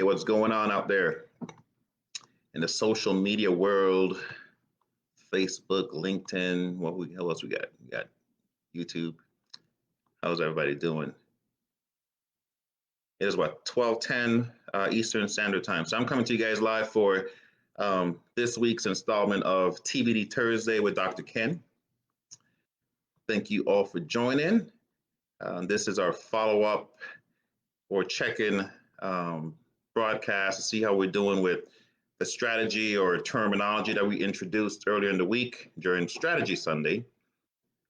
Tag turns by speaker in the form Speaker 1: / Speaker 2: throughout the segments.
Speaker 1: Hey, what's going on out there in the social media world? Facebook, LinkedIn. What else we got? We got YouTube. How's everybody doing? It is what 12:10 Eastern Standard Time. So I'm coming to you guys live for this week's installment of TBD Thursday with Dr. Ken. Thank you all for joining. This is our follow-up or check-in broadcast to see how we're doing with the strategy or terminology that we introduced earlier in the week during Strategy Sunday.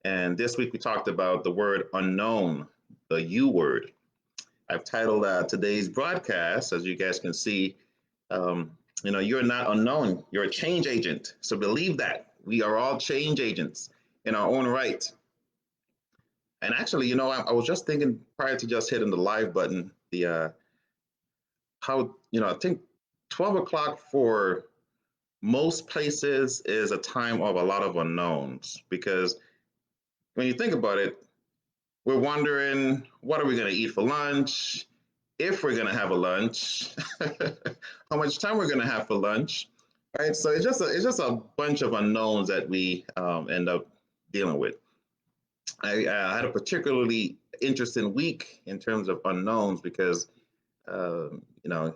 Speaker 1: And this week we talked about the word unknown, the U word. I've titled today's broadcast, as you guys can see, you're not unknown, you're a change agent. So believe that. We are all change agents in our own right. And actually, I was just thinking prior to just hitting the live button, I think 12 o'clock for most places is a time of a lot of unknowns because when you think about it, we're wondering what are we going to eat for lunch, if we're going to have a lunch, how much time we're going to have for lunch, right? So it's just a bunch of unknowns that we end up dealing with. I had a particularly interesting week in terms of unknowns because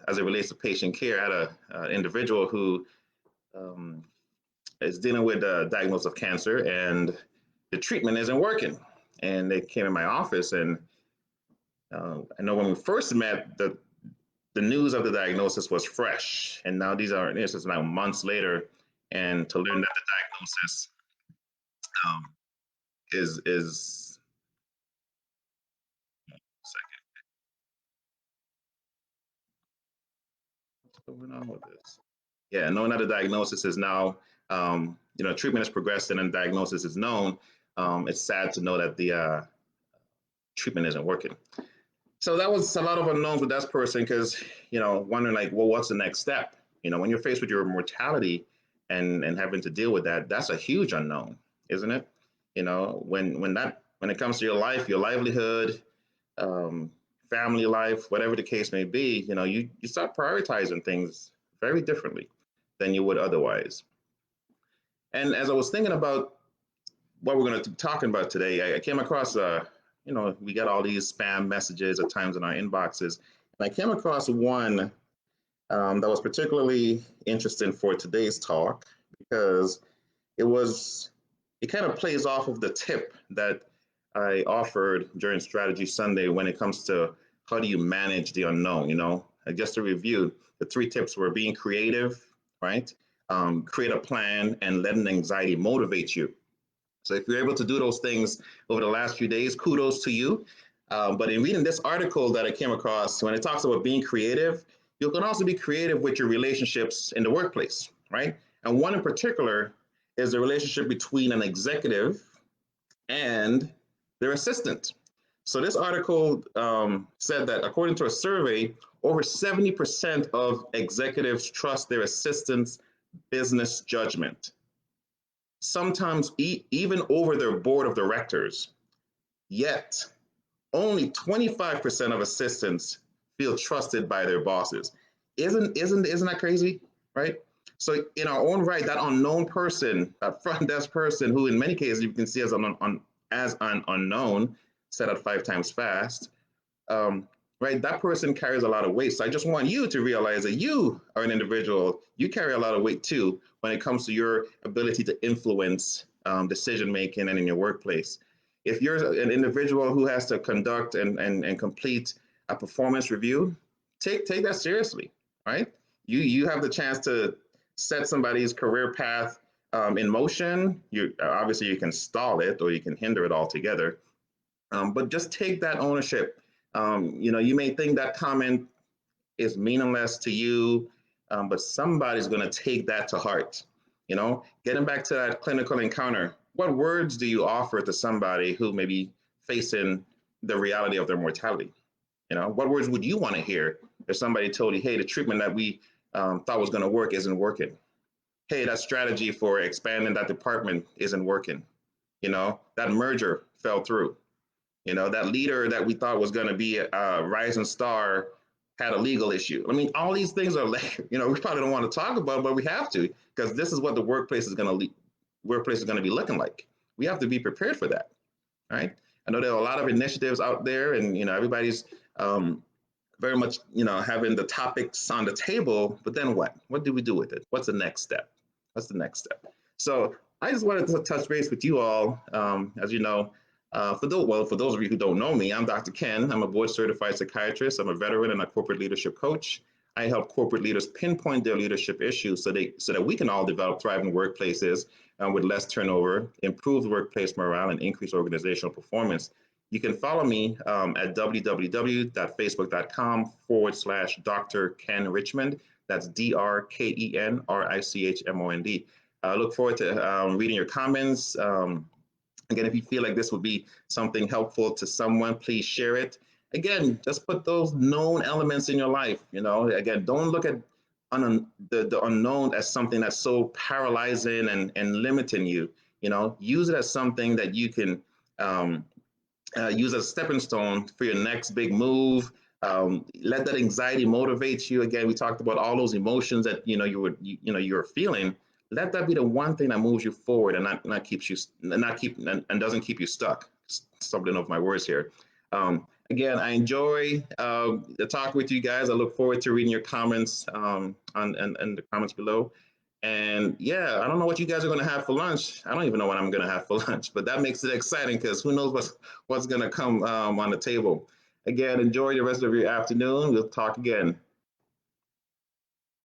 Speaker 1: as it relates to patient care, I had an individual who is dealing with a diagnosis of cancer and the treatment isn't working. And they came in my office, and I know when we first met, the news of the diagnosis was fresh, and now this is now months later, and to learn that the diagnosis um, is second, what's going on with this? Yeah, knowing that the diagnosis is now, treatment has progressed and then diagnosis is known. It's sad to know that the treatment isn't working. So that was a lot of unknowns with that person because, wondering like, well, what's the next step? When you're faced with your mortality and having to deal with that, that's a huge unknown, isn't it? When it comes to your life, your livelihood, um, family life, whatever the case may be, you start prioritizing things very differently than you would otherwise. And as I was thinking about what we're going to be talking about today, I came across, we get all these spam messages at times in our inboxes. And I came across one that was particularly interesting for today's talk because it kind of plays off of the tip that I offered during Strategy Sunday when it comes to how do you manage the unknown, just to review, the three tips were being creative, right? Create a plan and letting anxiety motivate you. So if you're able to do those things over the last few days, kudos to you. But in reading this article that I came across, when it talks about being creative, you can also be creative with your relationships in the workplace, right? And one in particular is the relationship between an executive and their assistant. So this article said that according to a survey, over 70% of executives trust their assistant's business judgment, sometimes even over their board of directors. Yet, only 25% of assistants feel trusted by their bosses. Isn't that crazy, right? So in our own right, that unknown person, that front desk person, who in many cases you can see as an unknown, said at 5 times fast, right? That person carries a lot of weight. So I just want you to realize that you are an individual. You carry a lot of weight too when it comes to your ability to influence decision making and in your workplace. If you're an individual who has to conduct and complete a performance review, take that seriously, right? You have the chance to set somebody's career path in motion. Obviously you can stall it or you can hinder it altogether, but just take that ownership. You may think that comment is meaningless to you, but somebody's going to take that to heart. Getting back to that clinical encounter, what words do you offer to somebody who may be facing the reality of their mortality? What words would you want to hear if somebody told you, hey, the treatment that we thought was going to work isn't working? Hey, that strategy for expanding that department isn't working. That merger fell through. That leader that we thought was going to be a rising star had a legal issue. I mean, all these things are like, we probably don't want to talk about, but we have to because this is what the workplace is going to be looking like. We have to be prepared for that, right? I know there are a lot of initiatives out there, and everybody's um, very much having the topics on the table. But then what? What do we do with it? What's the next step? What's the next step? So I just wanted to touch base with you all. As you know, for those of you who don't know me, I'm Dr. Ken. I'm a board certified psychiatrist. I'm a veteran and a corporate leadership coach. I help corporate leaders pinpoint their leadership issues so that we can all develop thriving workplaces with less turnover, improve workplace morale, and increase organizational performance. You can follow me at www.facebook.com/ Dr. Ken Richmond. That's DrKenRichmond. I look forward to reading your comments. Again, if you feel like this would be something helpful to someone, please share it. Again, just put those known elements in your life. Again, don't look at the unknown as something that's so paralyzing and limiting you. Use it as something that you can use as a stepping stone for your next big move. Let that anxiety motivate you. Again, we talked about all those emotions that you're feeling. Let that be the one thing that moves you forward and not keeps you not keep and doesn't keep you stuck. Something of my words here. Again, I enjoy the talk with you guys. I look forward to reading your comments and the comments below. And yeah, I don't know what you guys are going to have for lunch. I don't even know what I'm going to have for lunch, but that makes it exciting because who knows what's going to come on the table. Again, enjoy the rest of your afternoon. We'll talk again.